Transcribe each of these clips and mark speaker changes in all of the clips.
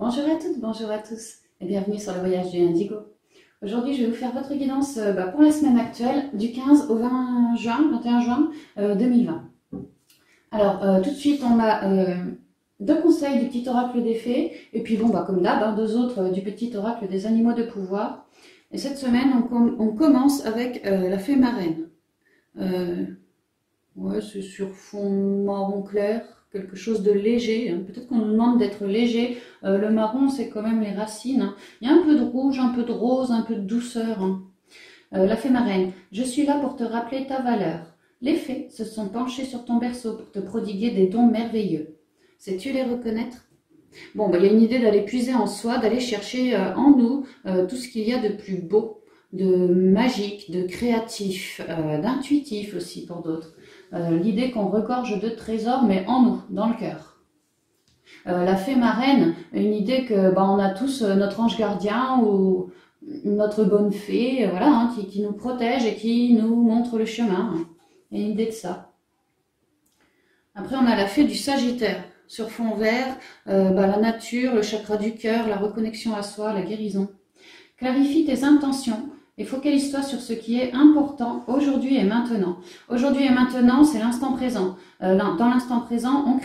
Speaker 1: Bonjour à toutes, bonjour à tous et bienvenue sur le voyage du Indigo. Aujourd'hui, je vais vous faire votre guidance pour la semaine actuelle du 15 au 21 juin 2020. Alors, tout de suite, on a deux conseils du petit oracle des fées et puis bon, comme d'hab, deux autres du petit oracle des animaux de pouvoir. Et cette semaine, on commence avec la fée marraine. Ouais, c'est sur fond marron clair, quelque chose de léger. Peut-être qu'on nous demande d'être léger. Le marron, c'est quand même les racines. Il y a un peu de rouge, un peu de rose, un peu de douceur. La fée marraine, je suis là pour te rappeler ta valeur. Les fées se sont penchées sur ton berceau pour te prodiguer des dons merveilleux. Sais-tu les reconnaître? Bon, il y a une idée d'aller puiser en soi, d'aller chercher en nous tout ce qu'il y a de plus beau, de magique, de créatif, d'intuitif aussi pour d'autres. L'idée qu'on regorge de trésors, mais en nous, dans le cœur. La fée marraine, une idée que on a tous notre ange gardien ou notre bonne fée, voilà, qui nous protège et qui nous montre le chemin. Il y a une idée de ça. Après, on a la fée du Sagittaire. Sur fond vert, la nature, le chakra du cœur, la reconnexion à soi, la guérison. Clarifie tes intentions et focalise-toi sur ce qui est important aujourd'hui et maintenant. Aujourd'hui et maintenant, c'est l'instant présent. Dans l'instant présent, on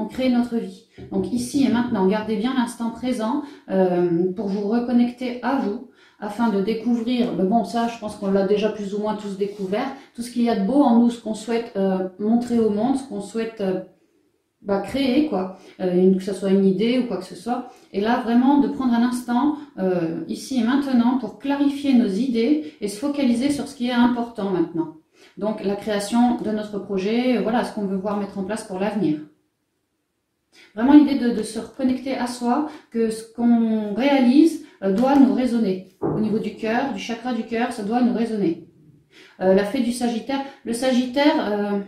Speaker 1: crée notre vie. Donc ici et maintenant, gardez bien l'instant présent pour vous reconnecter à vous, afin de découvrir, ça je pense qu'on l'a déjà plus ou moins tous découvert, tout ce qu'il y a de beau en nous, ce qu'on souhaite montrer au monde, ce qu'on souhaite créer, que ce soit une idée ou quoi que ce soit. Et là, vraiment, de prendre un instant, ici et maintenant, pour clarifier nos idées et se focaliser sur ce qui est important maintenant. Donc, la création de notre projet, voilà ce qu'on veut voir mettre en place pour l'avenir. Vraiment l'idée de se reconnecter à soi, que ce qu'on réalise doit nous résonner. Au niveau du cœur, du chakra du cœur, ça doit nous résonner. La fée du Sagittaire, le Sagittaire,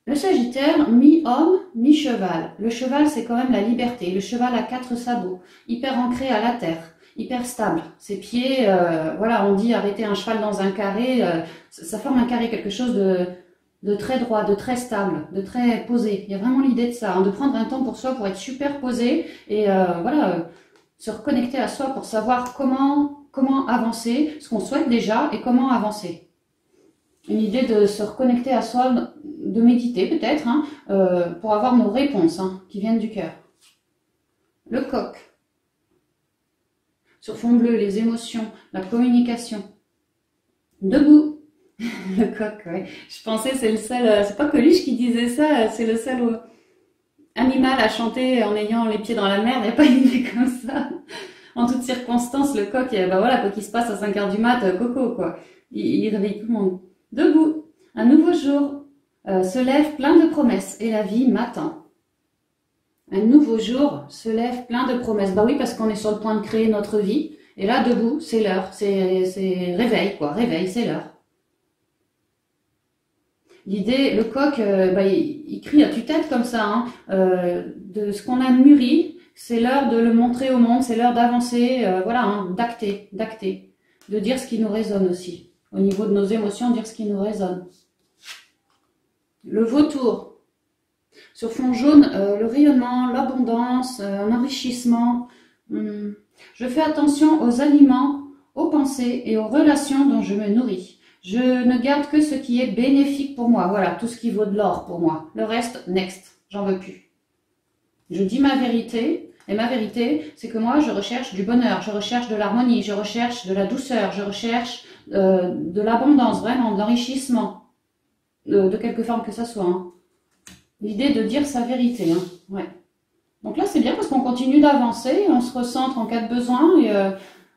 Speaker 1: le Sagittaire, mi-homme, mi-cheval. Le cheval, c'est quand même la liberté. Le cheval a 4 sabots, hyper ancré à la terre, hyper stable. Ses pieds, on dit arrêter un cheval dans un carré, ça forme un carré, quelque chose de très droit, de très stable, de très posé. Il y a vraiment l'idée de ça, de prendre un temps pour soi, pour être super posé et se reconnecter à soi pour savoir comment avancer, ce qu'on souhaite déjà et comment avancer. Une idée de se reconnecter à soi, de méditer peut-être, pour avoir nos réponses qui viennent du cœur. Le coq. Sur fond bleu, les émotions, la communication. Debout. Le coq, ouais. Je pensais c'est le seul, c'est pas Coluche qui disait ça, c'est le seul animal à chanter en ayant les pieds dans la mer, il n'y a pas une idée comme ça. En toutes circonstances, le coq, quoi qu'il se passe à 5 h du mat, coco, quoi. Il réveille tout le monde. Debout, un nouveau jour se lève plein de promesses et la vie m'attend. Un nouveau jour se lève plein de promesses. Oui, parce qu'on est sur le point de créer notre vie. Et là, debout, c'est l'heure, c'est réveil, réveil, c'est l'heure. L'idée, le coq, il crie à tue-tête comme ça, de ce qu'on a mûri. C'est l'heure de le montrer au monde, c'est l'heure d'avancer, d'acter, de dire ce qui nous résonne aussi. Au niveau de nos émotions, dire ce qui nous résonne. Le vautour. Sur fond jaune, le rayonnement, l'abondance, un enrichissement. Je fais attention aux aliments, aux pensées et aux relations dont je me nourris. Je ne garde que ce qui est bénéfique pour moi. Voilà, tout ce qui vaut de l'or pour moi. Le reste, next, j'en veux plus. Je dis ma vérité. Et ma vérité, c'est que moi, je recherche du bonheur, je recherche de l'harmonie, je recherche de la douceur, je recherche de l'abondance, vraiment, de l'enrichissement, de quelque forme que ça soit. L'idée de dire sa vérité. Ouais. Donc là, c'est bien parce qu'on continue d'avancer, on se recentre en cas de besoin et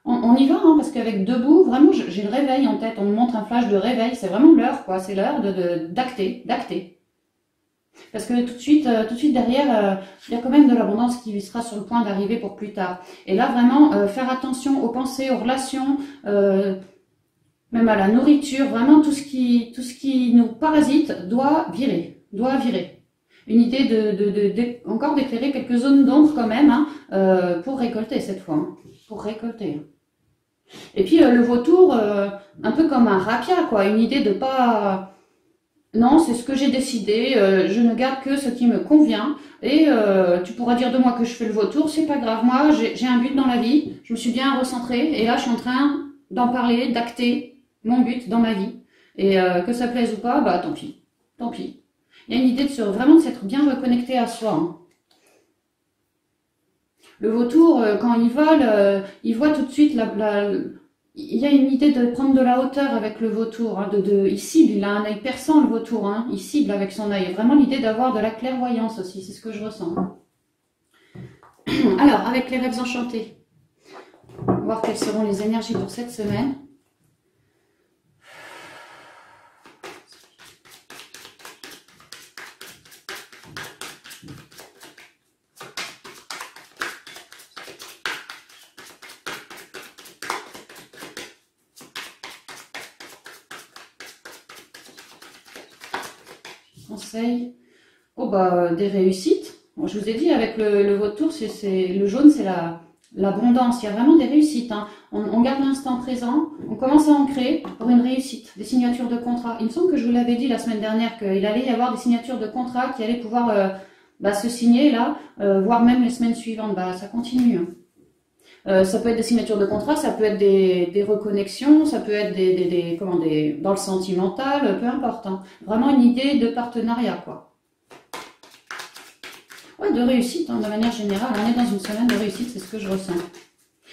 Speaker 1: on y va, parce qu'avec debout, vraiment, j'ai le réveil en tête, on me montre un flash de réveil, c'est vraiment l'heure, c'est l'heure d'acter. Parce que tout de suite derrière, il y a quand même de l'abondance qui sera sur le point d'arriver pour plus tard. Et là, vraiment, faire attention aux pensées, aux relations, même à la nourriture, vraiment tout ce qui nous parasite doit virer. Une idée encore d'éclairer quelques zones d'ombre quand même, pour récolter cette fois, pour récolter. Et puis le vautour, un peu comme un rakia, une idée de pas Non, c'est ce que j'ai décidé. Je ne garde que ce qui me convient. Et tu pourras dire de moi que je fais le vautour, c'est pas grave. Moi, j'ai un but dans la vie. Je me suis bien recentrée. Et là, je suis en train d'en parler, d'acter mon but dans ma vie. Et que ça plaise ou pas, bah tant pis. Tant pis. Il y a une idée de vraiment de s'être bien reconnecté à soi. Hein. Le vautour, quand il voit tout de suite il y a une idée de prendre de la hauteur avec le vautour. Hein, il cible, il a un œil perçant le vautour. Hein, il cible avec son œil. Vraiment l'idée d'avoir de la clairvoyance aussi, c'est ce que je ressens. Alors, avec les rêves enchantés, on va voir quelles seront les énergies pour cette semaine. Conseil. Oh bah des réussites. Bon, je vous ai dit avec le vautour, le jaune, c'est l'abondance. Il y a vraiment des réussites. Hein. On garde l'instant présent, on commence à ancrer pour une réussite, des signatures de contrat. Il me semble que je vous l'avais dit la semaine dernière qu'il allait y avoir des signatures de contrat qui allaient pouvoir se signer là, voire même les semaines suivantes. Bah ça continue. Hein. Ça peut être des signatures de contrat, ça peut être des reconnexions, ça peut être dans le sentimental, peu importe. Hein. Vraiment une idée de partenariat, quoi. Ouais, de réussite, hein, de manière générale. On est dans une semaine de réussite, c'est ce que je ressens.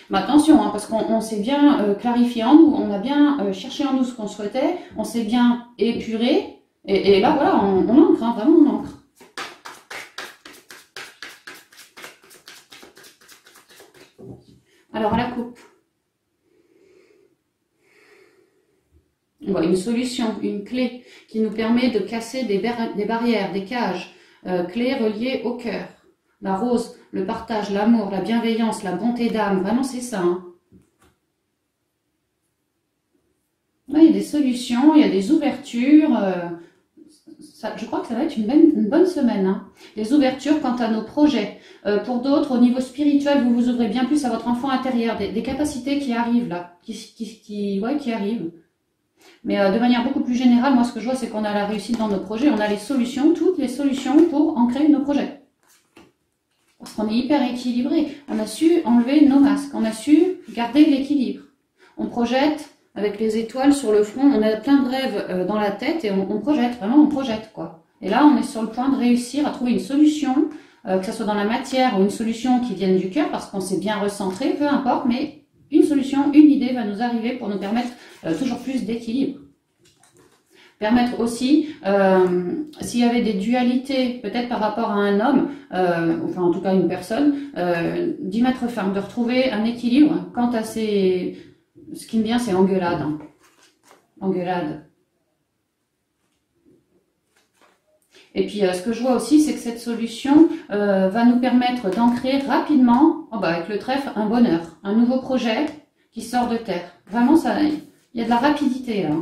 Speaker 1: Mais attention, hein, parce qu'on s'est bien clarifié en nous, on a bien cherché en nous ce qu'on souhaitait, on s'est bien épuré, et là, voilà, on ancre, hein, vraiment on ancre. Alors, à la coupe. Une solution, une clé qui nous permet de casser des barrières, des cages, clés reliées au cœur. La rose, le partage, l'amour, la bienveillance, la bonté d'âme, vraiment c'est ça. Hein. Là, il y a des solutions, il y a des ouvertures. Je crois que ça va être une bonne semaine. Hein. Des ouvertures quant à nos projets. Pour d'autres, au niveau spirituel, vous vous ouvrez bien plus à votre enfant intérieur. Des capacités qui arrivent là, qui arrivent. Mais de manière beaucoup plus générale, moi ce que je vois, c'est qu'on a la réussite dans nos projets. On a les solutions, toutes les solutions pour ancrer nos projets. Parce qu'on est hyper équilibré. On a su enlever nos masques. On a su garder l'équilibre. On projette avec les étoiles sur le front. On a plein de rêves dans la tête et on projette. Vraiment, on projette, quoi. Et là, on est sur le point de réussir à trouver une solution, que ce soit dans la matière ou une solution qui vienne du cœur, parce qu'on s'est bien recentré, peu importe, mais une solution, une idée va nous arriver pour nous permettre toujours plus d'équilibre. Permettre aussi, s'il y avait des dualités, peut-être par rapport à un homme, enfin en tout cas une personne, d'y mettre fin, de retrouver un équilibre quant à ces... Ce qui me vient, c'est engueulade. Hein. Engueulade. Et puis ce que je vois aussi, c'est que cette solution va nous permettre d'ancrer rapidement, avec le trèfle, un bonheur, un nouveau projet qui sort de terre. Vraiment, il y a de la rapidité là.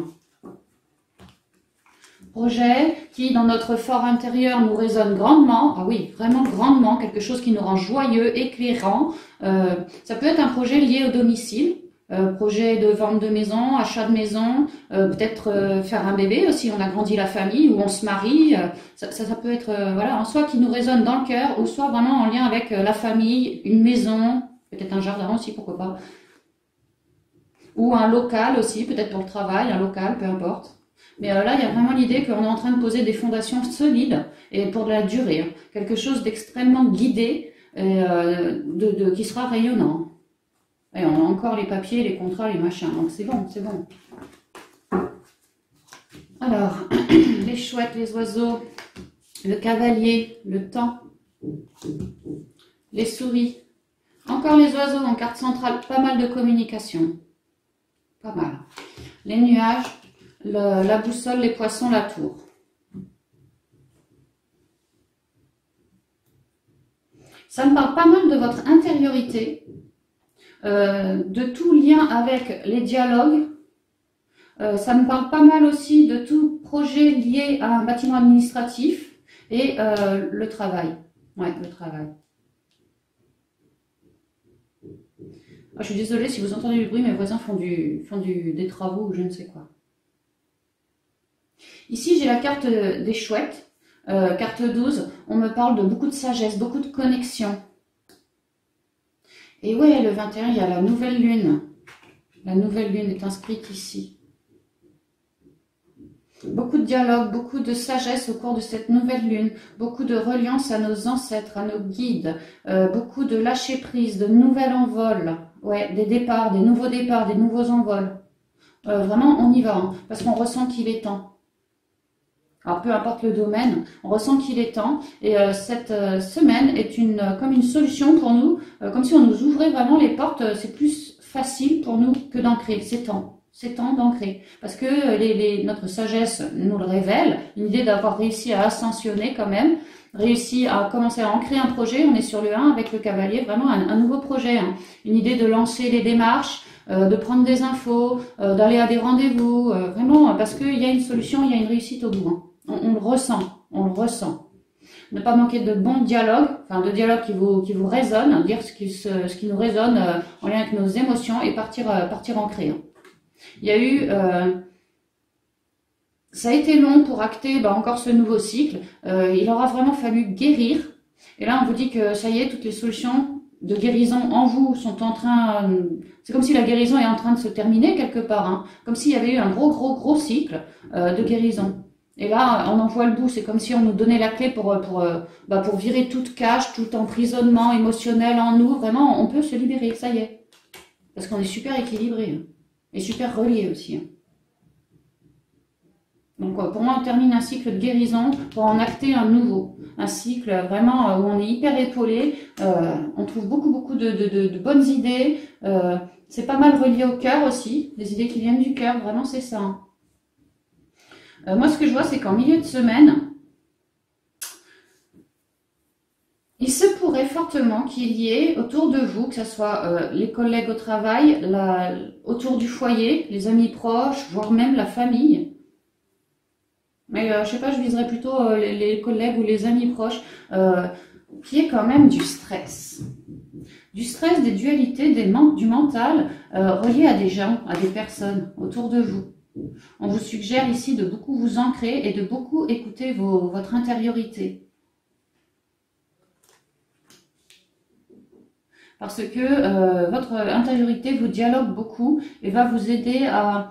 Speaker 1: Projet qui, dans notre fort intérieur, nous résonne grandement. Ah oui, vraiment grandement, quelque chose qui nous rend joyeux, éclairant. Ça peut être un projet lié au domicile. Projet de vente de maison, achat de maison, peut-être faire un bébé aussi, on agrandit la famille ou on se marie, ça peut être voilà, soit qui nous résonne dans le cœur ou soit vraiment en lien avec la famille, une maison, peut-être un jardin aussi, pourquoi pas, ou un local aussi, peut-être pour le travail, un local, peu importe. Mais là, il y a vraiment l'idée qu'on est en train de poser des fondations solides et pour de la durée, hein. Quelque chose d'extrêmement guidé et qui sera rayonnant. Et on a encore les papiers, les contrats, les machins. Donc c'est bon, c'est bon. Alors, les chouettes, les oiseaux, le cavalier, le temps, les souris. Encore les oiseaux en carte centrale, pas mal de communication. Pas mal. Les nuages, la boussole, les poissons, la tour. Ça me parle pas mal de votre intériorité. De tout lien avec les dialogues. Ça me parle pas mal aussi de tout projet lié à un bâtiment administratif et le travail. Ouais, le travail. Je suis désolée si vous entendez du bruit, mes voisins font des travaux ou je ne sais quoi. Ici, j'ai la carte des chouettes, carte 12. On me parle de beaucoup de sagesse, beaucoup de connexion. Et ouais, le 21, il y a la nouvelle lune. La nouvelle lune est inscrite ici. Beaucoup de dialogue, beaucoup de sagesse au cours de cette nouvelle lune, beaucoup de reliance à nos ancêtres, à nos guides, beaucoup de lâcher prise, de nouvel envol, ouais, des départs, des nouveaux envols. Vraiment, on y va, hein, parce qu'on ressent qu'il est temps. Alors, peu importe le domaine, on ressent qu'il est temps. Et cette semaine est comme une solution pour nous, comme si on nous ouvrait vraiment les portes. C'est plus facile pour nous que d'ancrer, c'est temps. C'est temps d'ancrer. Parce que notre sagesse nous le révèle, une idée d'avoir réussi à ascensionner quand même, réussi à commencer à ancrer un projet. On est sur le 1 avec le cavalier, vraiment un nouveau projet. Hein. Une idée de lancer les démarches, de prendre des infos, d'aller à des rendez-vous. Vraiment, parce qu'il y a une solution, il y a une réussite au bout. Hein. On le ressent, on le ressent. Ne pas manquer de bons dialogues, enfin de dialogues qui vous résonnent, dire ce qui nous résonne en lien avec nos émotions et partir ancrer. Hein. Il y a eu, ça a été long pour acter encore ce nouveau cycle. Il aura vraiment fallu guérir. Et là, on vous dit que ça y est, toutes les solutions de guérison en vous sont en train... c'est comme si la guérison est en train de se terminer quelque part. Hein, comme s'il y avait eu un gros cycle de guérison. Et là, on en voit le bout. C'est comme si on nous donnait la clé pour virer toute cage, tout emprisonnement émotionnel en nous. Vraiment, on peut se libérer, ça y est. Parce qu'on est super équilibré. Hein. Et super relié aussi. Hein. Donc pour moi, on termine un cycle de guérison pour en acter un nouveau. Un cycle vraiment où on est hyper épaulé. On trouve beaucoup de bonnes idées. C'est pas mal relié au cœur aussi. Des idées qui viennent du cœur, vraiment c'est ça. Hein. Moi, ce que je vois, c'est qu'en milieu de semaine, il se pourrait fortement qu'il y ait autour de vous, que ce soit les collègues au travail, autour du foyer, les amis proches, voire même la famille. Mais je sais pas, je viserais plutôt les collègues ou les amis proches, qui est quand même du stress. Du stress, des dualités, du mental relié à des gens, à des personnes autour de vous. On vous suggère ici de beaucoup vous ancrer et de beaucoup écouter votre intériorité. Parce que votre intériorité vous dialogue beaucoup et va vous aider à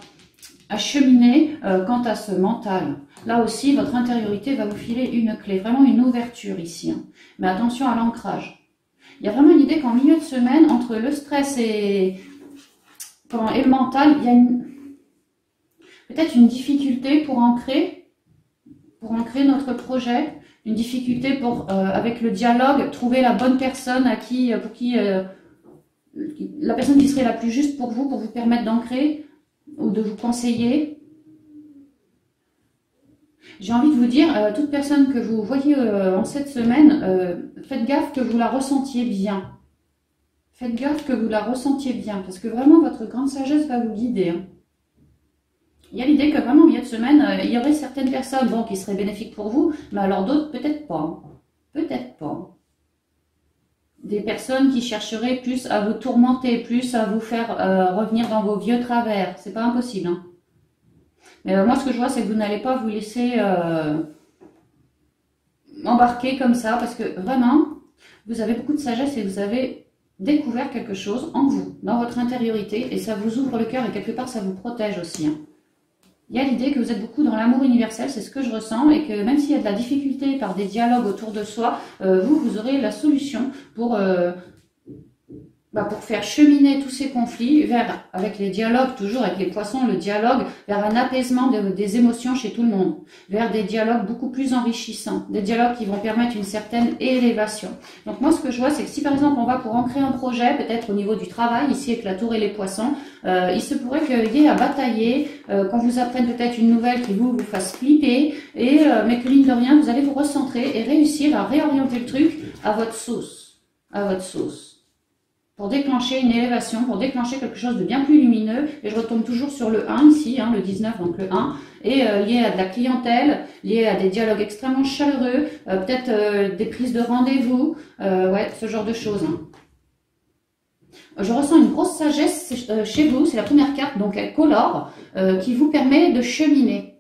Speaker 1: cheminer quant à ce mental. Là aussi, votre intériorité va vous filer une clé, vraiment une ouverture ici. Hein. Mais attention à l'ancrage. Il y a vraiment une idée qu'en milieu de semaine, entre le stress et le mental, il y a peut-être une difficulté pour ancrer notre projet. Une difficulté pour, avec le dialogue, trouver la bonne personne la personne qui serait la plus juste pour vous permettre d'ancrer ou de vous conseiller. J'ai envie de vous dire, toute personne que vous voyez en cette semaine, faites gaffe que vous la ressentiez bien. Faites gaffe que vous la ressentiez bien, parce que vraiment votre grande sagesse va vous guider. Hein. Il y a l'idée que vraiment, au milieu de semaine, il y aurait certaines personnes qui seraient bénéfiques pour vous, mais alors d'autres, peut-être pas. Peut-être pas. Des personnes qui chercheraient plus à vous tourmenter, plus à vous faire revenir dans vos vieux travers. C'est pas impossible. Hein. Mais moi, ce que je vois, c'est que vous n'allez pas vous laisser embarquer comme ça, parce que vraiment, vous avez beaucoup de sagesse et vous avez découvert quelque chose en vous, dans votre intériorité, et ça vous ouvre le cœur et quelque part, ça vous protège aussi. Hein. Il y a l'idée que vous êtes beaucoup dans l'amour universel, c'est ce que je ressens, et que même s'il y a de la difficulté par des dialogues autour de soi, vous aurez la solution pour faire cheminer tous ces conflits avec les dialogues, toujours avec les poissons, le dialogue, vers un apaisement des émotions chez tout le monde, vers des dialogues beaucoup plus enrichissants, des dialogues qui vont permettre une certaine élévation. Donc moi, ce que je vois, c'est que si par exemple on va pour ancrer un projet, peut-être au niveau du travail, ici avec la tour et les poissons, il se pourrait qu'il y ait à batailler, qu'on vous apprenne peut-être une nouvelle qui vous fasse flipper, mais que mine de rien, vous allez vous recentrer et réussir à réorienter le truc à votre sauce. À votre sauce. Pour déclencher une élévation, pour déclencher quelque chose de bien plus lumineux. Et je retombe toujours sur le 1 ici, hein, le 19, donc le 1, et lié à de la clientèle, lié à des dialogues extrêmement chaleureux, peut-être des prises de rendez-vous, ouais, ce genre de choses. Hein. Je ressens une grosse sagesse chez vous, c'est la première carte, donc elle colore, qui vous permet de cheminer.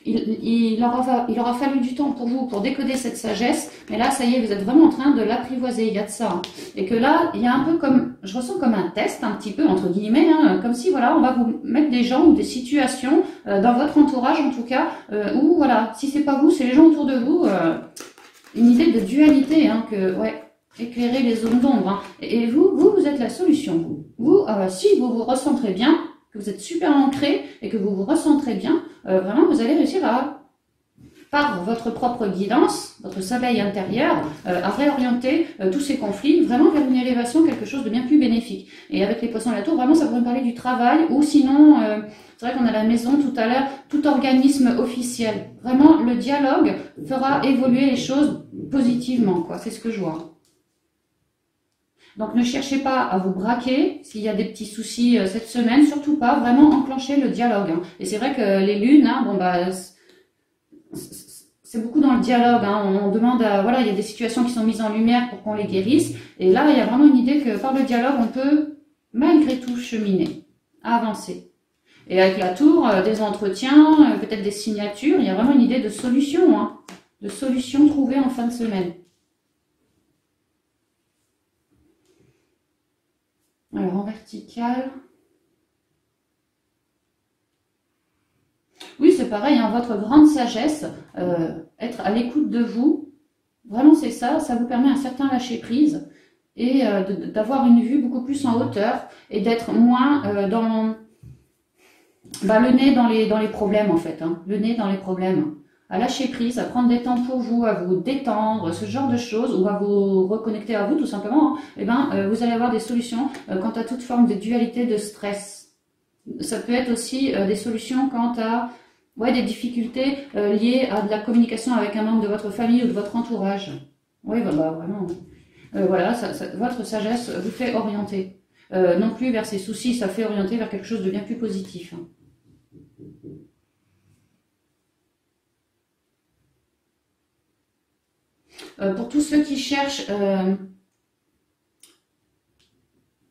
Speaker 1: il aura fallu du temps pour vous pour décoder cette sagesse, mais là, ça y est, vous êtes vraiment en train de l'apprivoiser, il y a de ça. Hein. Et que là, il y a un peu comme, je ressens comme un test, un petit peu, entre guillemets, hein, comme si, voilà, on va vous mettre des gens ou des situations, dans votre entourage en tout cas, où, voilà, si c'est pas vous, c'est les gens autour de vous, une idée de dualité, hein, que, ouais, éclairer les zones d'ombre. Hein. Et vous êtes la solution. Si vous vous recentrez bien, que vous êtes super ancré et que vous vous recentrez bien, vraiment, vous allez réussir par votre propre guidance, votre soleil intérieur, à réorienter tous ces conflits vraiment vers une élévation, quelque chose de bien plus bénéfique. Et avec les poissons à la tour, vraiment, ça pourrait me parler du travail ou sinon, c'est vrai qu'on a la maison tout à l'heure, tout organisme officiel. Vraiment, le dialogue fera évoluer les choses positivement, quoi. C'est ce que je vois. Donc ne cherchez pas à vous braquer s'il y a des petits soucis cette semaine, surtout pas, vraiment enclencher le dialogue. Hein. Et c'est vrai que les lunes, hein, bon bah c'est beaucoup dans le dialogue. Hein. On demande à, voilà, il y a des situations qui sont mises en lumière pour qu'on les guérisse. Et là, il y a vraiment une idée que par le dialogue, on peut malgré tout cheminer, avancer. Et avec la tour, des entretiens, peut-être des signatures, il y a vraiment une idée de solution, hein, de solution trouvée en fin de semaine. Alors en vertical. Oui, c'est pareil, hein, votre grande sagesse, être à l'écoute de vous, vraiment c'est ça, ça vous permet un certain lâcher prise et d'avoir une vue beaucoup plus en hauteur et d'être moins dans le nez dans les problèmes en fait, hein, le nez dans les problèmes. À lâcher prise, à prendre des temps pour vous, à vous détendre, ce genre de choses, ou à vous reconnecter à vous tout simplement, hein, et vous allez avoir des solutions quant à toute forme de dualité de stress. Ça peut être aussi des solutions quant à des difficultés liées à de la communication avec un membre de votre famille ou de votre entourage. Oui, vraiment. Voilà, votre sagesse vous fait orienter. Non plus vers ces soucis, ça fait orienter vers quelque chose de bien plus positif. Hein. Pour tous ceux qui cherchent,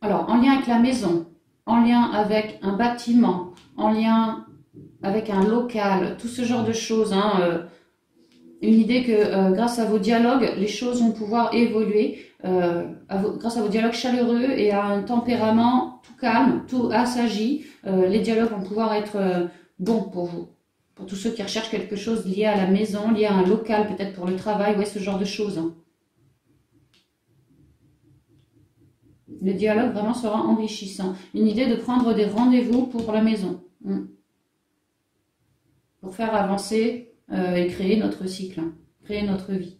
Speaker 1: alors en lien avec la maison, en lien avec un bâtiment, en lien avec un local, tout ce genre de choses, hein, une idée que grâce à vos dialogues, les choses vont pouvoir évoluer, grâce à vos dialogues chaleureux et à un tempérament tout calme, tout assagi, les dialogues vont pouvoir être bons pour vous. Pour tous ceux qui recherchent quelque chose lié à la maison, lié à un local, peut-être pour le travail, ce genre de choses. Hein. Le dialogue vraiment sera enrichissant. Une idée de prendre des rendez-vous pour la maison. Pour faire avancer et créer notre cycle, hein, créer notre vie.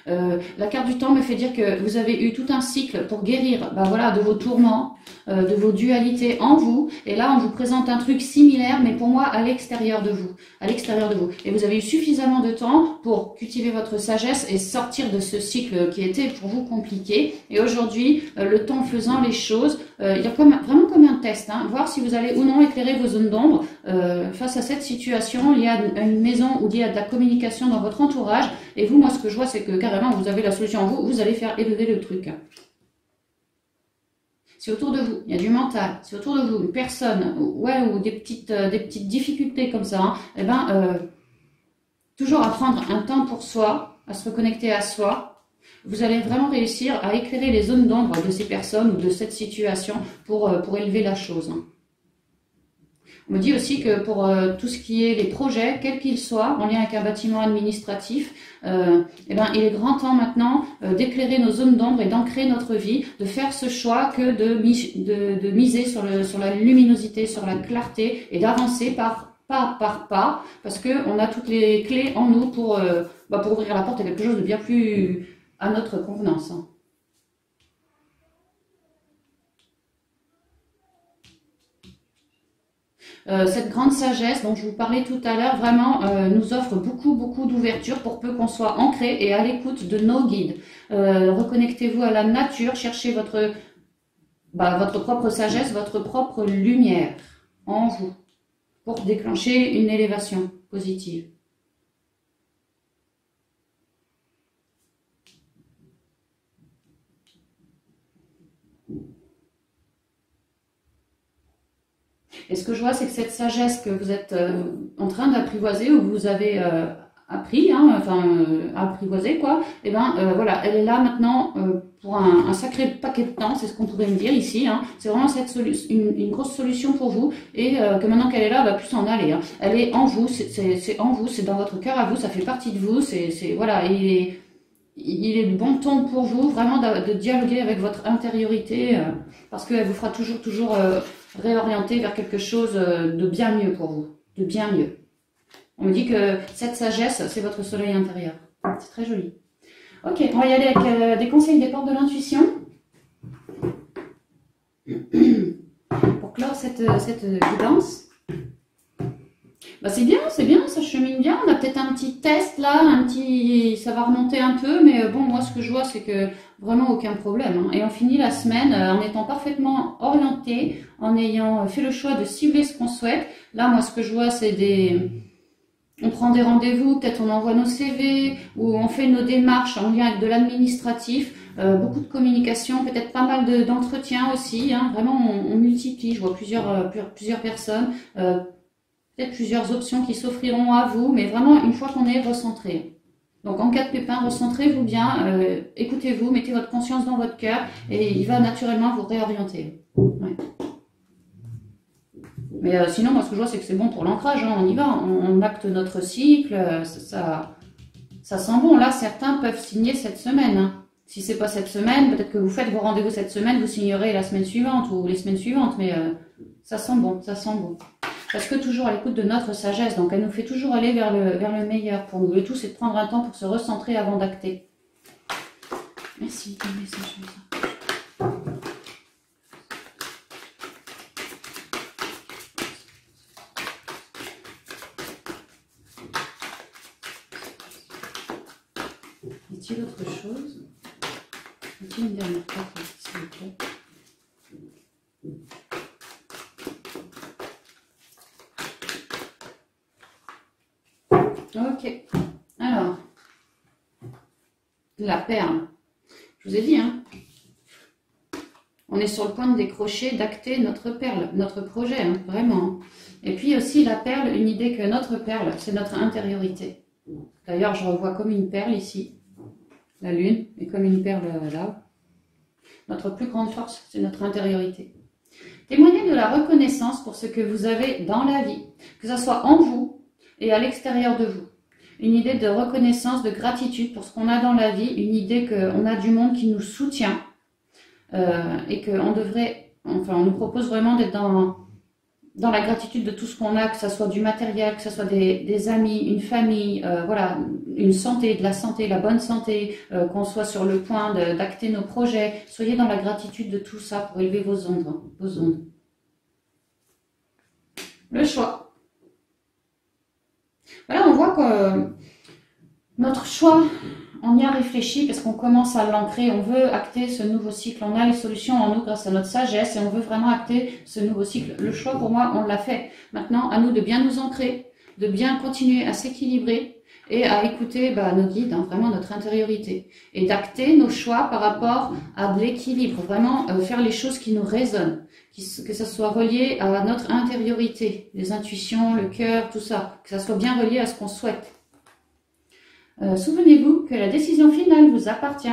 Speaker 1: La carte du temps me fait dire que vous avez eu tout un cycle pour guérir de vos tourments, de vos dualités en vous. Et là, on vous présente un truc similaire, mais pour moi, à l'extérieur de vous. À l'extérieur de vous. Et vous avez eu suffisamment de temps pour cultiver votre sagesse et sortir de ce cycle qui était pour vous compliqué. Et aujourd'hui, le temps faisant les choses, il y a vraiment comme un test. Hein, voir si vous allez ou non éclairer vos zones d'ombre face à cette situation liée à une maison ou liée à de la communication dans votre entourage. Et vous, moi, ce que je vois, c'est que carrément, vous avez la solution en vous, vous allez faire élever le truc. Si autour de vous, il y a du mental, si autour de vous, une personne, ou des petites difficultés comme ça, hein, toujours à prendre un temps pour soi, à se reconnecter à soi, vous allez vraiment réussir à éclairer les zones d'ombre de ces personnes ou de cette situation pour élever la chose. Hein. On me dit aussi que pour tout ce qui est les projets, quels qu'ils soient, en lien avec un bâtiment administratif, il est grand temps maintenant d'éclairer nos zones d'ombre et d'ancrer notre vie, de faire ce choix que de miser sur la luminosité, sur la clarté et d'avancer pas par pas, parce qu'on a toutes les clés en nous pour ouvrir la porte à quelque chose de bien plus à notre convenance. Hein. Cette grande sagesse dont je vous parlais tout à l'heure vraiment nous offre beaucoup d'ouverture pour peu qu'on soit ancré et à l'écoute de nos guides. Reconnectez-vous à la nature, cherchez votre propre sagesse, votre propre lumière en vous pour déclencher une élévation positive. Et ce que je vois, c'est que cette sagesse que vous êtes en train d'apprivoiser, ou vous avez appris, hein, enfin apprivoiser quoi, et ben voilà, elle est là maintenant pour un sacré paquet de temps, c'est ce qu'on pourrait me dire ici, hein. C'est vraiment une grosse solution pour vous, et que maintenant qu'elle est là, elle va plus s'en aller, hein. Elle est en vous, c'est en vous, c'est dans votre cœur à vous, ça fait partie de vous, voilà, et il est de bon ton pour vous, vraiment de dialoguer avec votre intériorité, parce qu'elle vous fera toujours réorienter vers quelque chose de bien mieux pour vous, de bien mieux. On me dit que cette sagesse, c'est votre soleil intérieur. C'est très joli. Ok, on va y aller avec des conseils des portes de l'intuition. Pour clore cette guidance. Bah c'est bien, ça chemine bien. On a peut-être un petit test là, ça va remonter un peu, mais bon, moi ce que je vois, c'est que vraiment aucun problème, hein. Et on finit la semaine en étant parfaitement orienté, en ayant fait le choix de cibler ce qu'on souhaite. Là, moi ce que je vois, c'est on prend des rendez-vous, peut-être on envoie nos CV, ou on fait nos démarches en lien avec de l'administratif, beaucoup de communication, peut-être pas mal d'entretiens aussi, hein. Vraiment on multiplie, je vois plusieurs personnes, peut-être plusieurs options qui s'offriront à vous, mais vraiment une fois qu'on est recentré. Donc en cas de pépin, recentrez-vous bien, écoutez-vous, mettez votre conscience dans votre cœur et il va naturellement vous réorienter. Ouais. Mais sinon, moi ce que je vois, c'est que c'est bon pour l'ancrage, hein. On y va, on acte notre cycle, ça sent bon. Là, certains peuvent signer cette semaine, hein. Si c'est pas cette semaine, peut-être que vous faites vos rendez-vous cette semaine, vous signerez la semaine suivante ou les semaines suivantes, mais ça sent bon, ça sent bon. Parce que toujours à l'écoute de notre sagesse, donc elle nous fait toujours aller vers le meilleur pour nous. Le tout, c'est de prendre un temps pour se recentrer avant d'acter. Merci, Est-il autre chose? Est-il une dernière carte, s'il vous plaît? Ok, alors, la perle, je vous ai dit, hein, on est sur le point de décrocher, d'acter notre perle, notre projet, hein, vraiment. Et puis aussi la perle, une idée que notre perle, c'est notre intériorité. D'ailleurs, je revois comme une perle ici, la lune, et comme une perle là. Notre plus grande force, c'est notre intériorité. Témoignez de la reconnaissance pour ce que vous avez dans la vie, que ce soit en vous et à l'extérieur de vous. Une idée de reconnaissance, de gratitude pour ce qu'on a dans la vie, une idée qu'on a du monde qui nous soutient et qu'on devrait, enfin on nous propose vraiment d'être dans la gratitude de tout ce qu'on a, que ce soit du matériel, que ce soit des amis, une famille, voilà, une santé, de la santé, la bonne santé, qu'on soit sur le point d'acter nos projets. Soyez dans la gratitude de tout ça pour élever vos ondes, hein, vos ondes. Le choix. Voilà, on voit que notre choix, on y a réfléchi parce qu'on commence à l'ancrer, on veut acter ce nouveau cycle, on a les solutions en nous grâce à notre sagesse et on veut vraiment acter ce nouveau cycle. Le choix, pour moi, on l'a fait. Maintenant, à nous de bien nous ancrer, de bien continuer à s'équilibrer et à écouter nos guides, hein, vraiment notre intériorité. Et d'acter nos choix par rapport à de l'équilibre, vraiment faire les choses qui nous résonnent, que ça soit relié à notre intériorité, les intuitions, le cœur, tout ça, que ça soit bien relié à ce qu'on souhaite. Souvenez-vous que la décision finale vous appartient.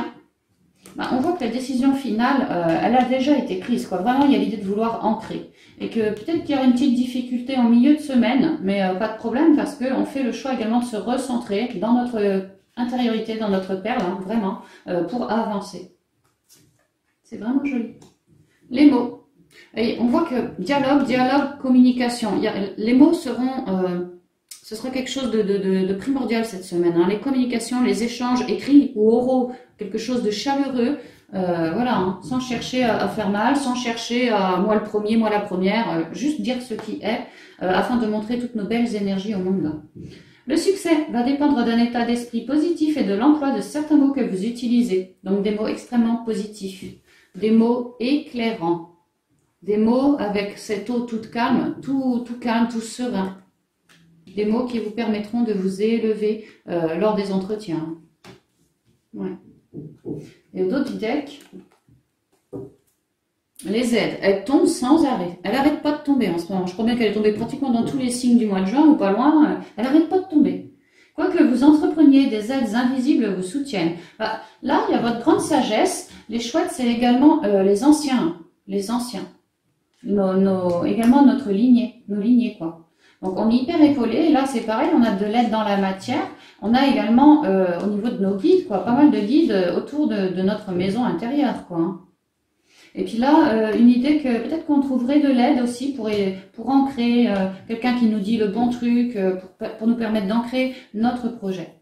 Speaker 1: On voit que la décision finale, elle a déjà été prise, quoi. Vraiment, il y a l'idée de vouloir ancrer. Et que peut-être qu'il y aura une petite difficulté en milieu de semaine, mais pas de problème parce qu'on fait le choix également de se recentrer dans notre intériorité, dans notre perle, hein, vraiment, pour avancer. C'est vraiment joli. Les mots. Et on voit que dialogue, communication. Les mots seront... ce sera quelque chose de primordial cette semaine, hein. Les communications, les échanges écrits ou oraux, quelque chose de chaleureux, voilà, hein, sans chercher à faire mal, sans chercher à moi le premier, moi la première, juste dire ce qui est, afin de montrer toutes nos belles énergies au monde. Le succès va dépendre d'un état d'esprit positif et de l'emploi de certains mots que vous utilisez, donc des mots extrêmement positifs, des mots éclairants, des mots avec cette eau toute calme, tout calme, tout serein. Des mots qui vous permettront de vous élever lors des entretiens. Ouais. Et d'autres decks. Les aides, elles tombent sans arrêt. Elle n'arrête pas de tomber en ce moment. Je crois bien qu'elle est tombée pratiquement dans tous les signes du mois de juin ou pas loin. Elle n'arrête pas de tomber. Quoi que vous entrepreniez, des aides invisibles vous soutiennent. Bah, là, il y a votre grande sagesse. Les chouettes, c'est également les anciens. Les anciens. Également notre lignée. Nos lignées, quoi. Donc, on est hyper épaulé. Et là, c'est pareil, on a de l'aide dans la matière. On a également, au niveau de nos guides, quoi, pas mal de guides autour de notre maison intérieure, quoi. Hein. Et puis là, une idée que peut-être qu'on trouverait de l'aide aussi pour ancrer quelqu'un qui nous dit le bon truc, pour nous permettre d'ancrer notre projet.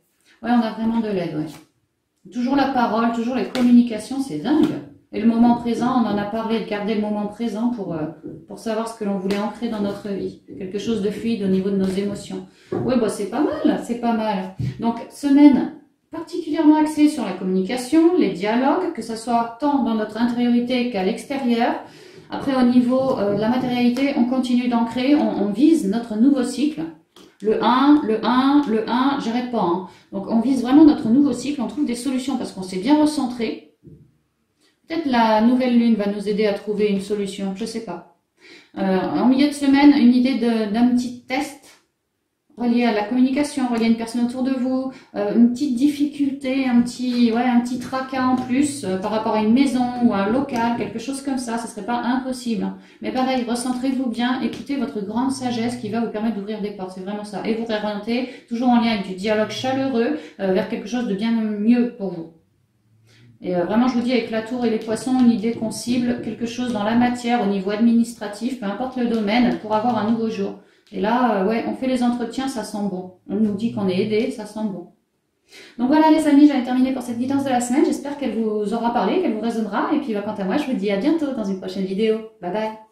Speaker 1: Ouais, on a vraiment de l'aide, ouais. Toujours la parole, toujours les communications, c'est dingue. Et le moment présent, on en a parlé, de garder le moment présent pour savoir ce que l'on voulait ancrer dans notre vie. Quelque chose de fluide au niveau de nos émotions. Oui, bah c'est pas mal, c'est pas mal. Donc, semaine particulièrement axée sur la communication, les dialogues, que ce soit tant dans notre intériorité qu'à l'extérieur. Après, au niveau de la matérialité, on continue d'ancrer, on vise notre nouveau cycle. Le 1, le 1, le 1, j'arrête pas. Hein. Donc, on vise vraiment notre nouveau cycle, on trouve des solutions parce qu'on s'est bien recentré. Peut-être la nouvelle lune va nous aider à trouver une solution, je sais pas. En milieu de semaine, une idée d'un petit test relié à la communication, relié à une personne autour de vous, une petite difficulté, un petit tracas en plus par rapport à une maison ou à un local, quelque chose comme ça, ce serait pas impossible. Mais pareil, recentrez-vous bien, écoutez votre grande sagesse qui va vous permettre d'ouvrir des portes, c'est vraiment ça. Et vous réorientez, toujours en lien avec du dialogue chaleureux, vers quelque chose de bien mieux pour vous. Et vraiment, je vous dis, avec la tour et les poissons, une idée qu'on cible, quelque chose dans la matière, au niveau administratif, peu importe le domaine, pour avoir un nouveau jour. Et là, ouais, on fait les entretiens, ça sent bon. On nous dit qu'on est aidé, ça sent bon. Donc voilà les amis, j'avais terminé pour cette guidance de la semaine. J'espère qu'elle vous aura parlé, qu'elle vous résonnera. Et puis quant à moi, je vous dis à bientôt dans une prochaine vidéo. Bye bye.